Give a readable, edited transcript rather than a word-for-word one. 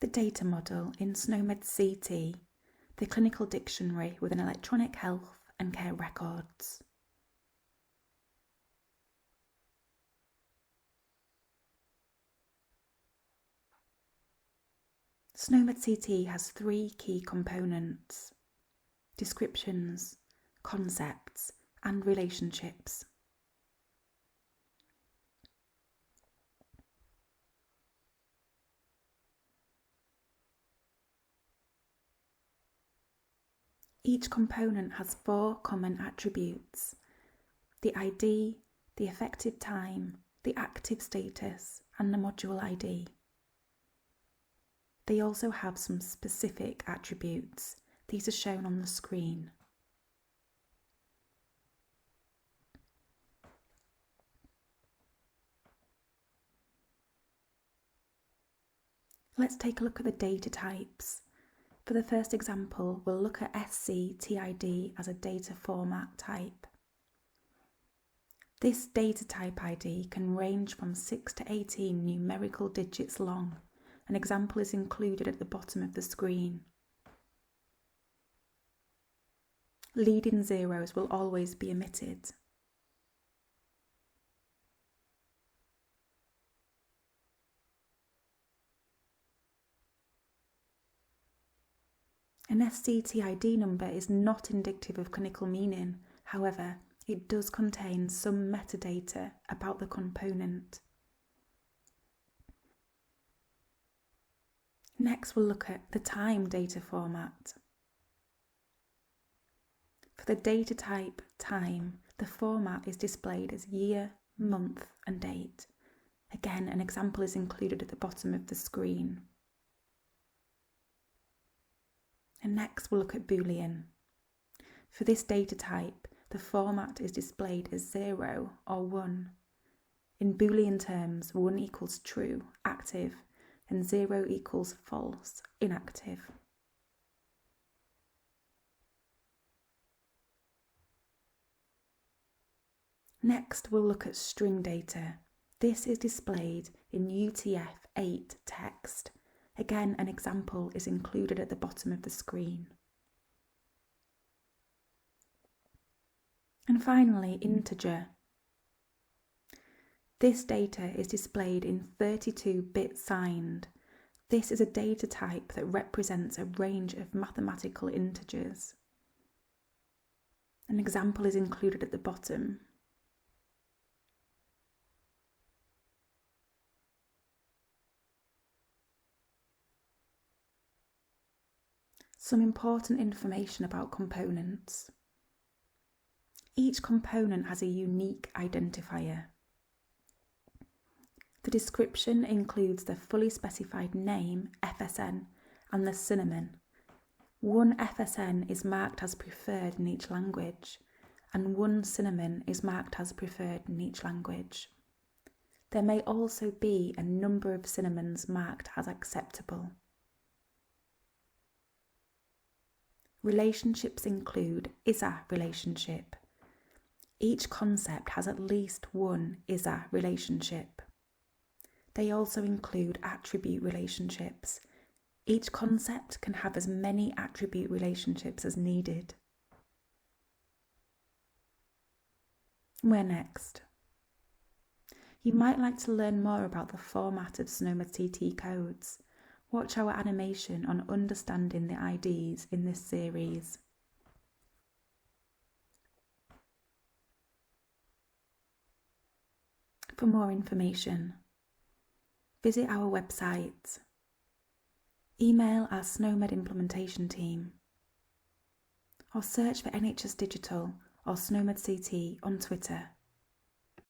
The data model in SNOMED CT, the clinical dictionary within electronic health and care records. SNOMED CT has 3 key components: descriptions, concepts, and relationships. Each component has 4 common attributes: the ID, the effective time, the active status, and the module ID. They also have some specific attributes. These are shown on the screen. Let's take a look at the data types. For the first example, we'll look at SC-TID as a data format type. This data type ID can range from 6 to 18 numerical digits long. An example is included at the bottom of the screen. Leading zeros will always be omitted. An SC-TID number is not indicative of clinical meaning. However, it does contain some metadata about the component. Next, we'll look at the time data format. For the data type time, the format is displayed as year, month, and date. Again, an example is included at the bottom of the screen. And next, we'll look at Boolean. For this data type, the format is displayed as 0 or 1. In Boolean terms, 1 equals true, active, and 0 equals false, inactive. Next, we'll look at string data. This is displayed in UTF-8 text. Again, an example is included at the bottom of the screen. And finally, integer. This data is displayed in 32-bit signed. This is a data type that represents a range of mathematical integers. An example is included at the bottom. Some important information about components. Each component has a unique identifier. The description includes the fully specified name, FSN, and the synonym. One FSN is marked as preferred in each language, and one synonym is marked as preferred in each language. There may also be a number of synonyms marked as acceptable. Relationships include ISA relationship. Each concept has at least one ISA relationship. They also include attribute relationships. Each concept can have as many attribute relationships as needed. Where next? You might like to learn more about the format of SNOMED CT codes. Watch our animation on understanding the IDs in this series. For more information, visit our website, email our SNOMED implementation team, or search for NHS Digital or SNOMED CT on Twitter.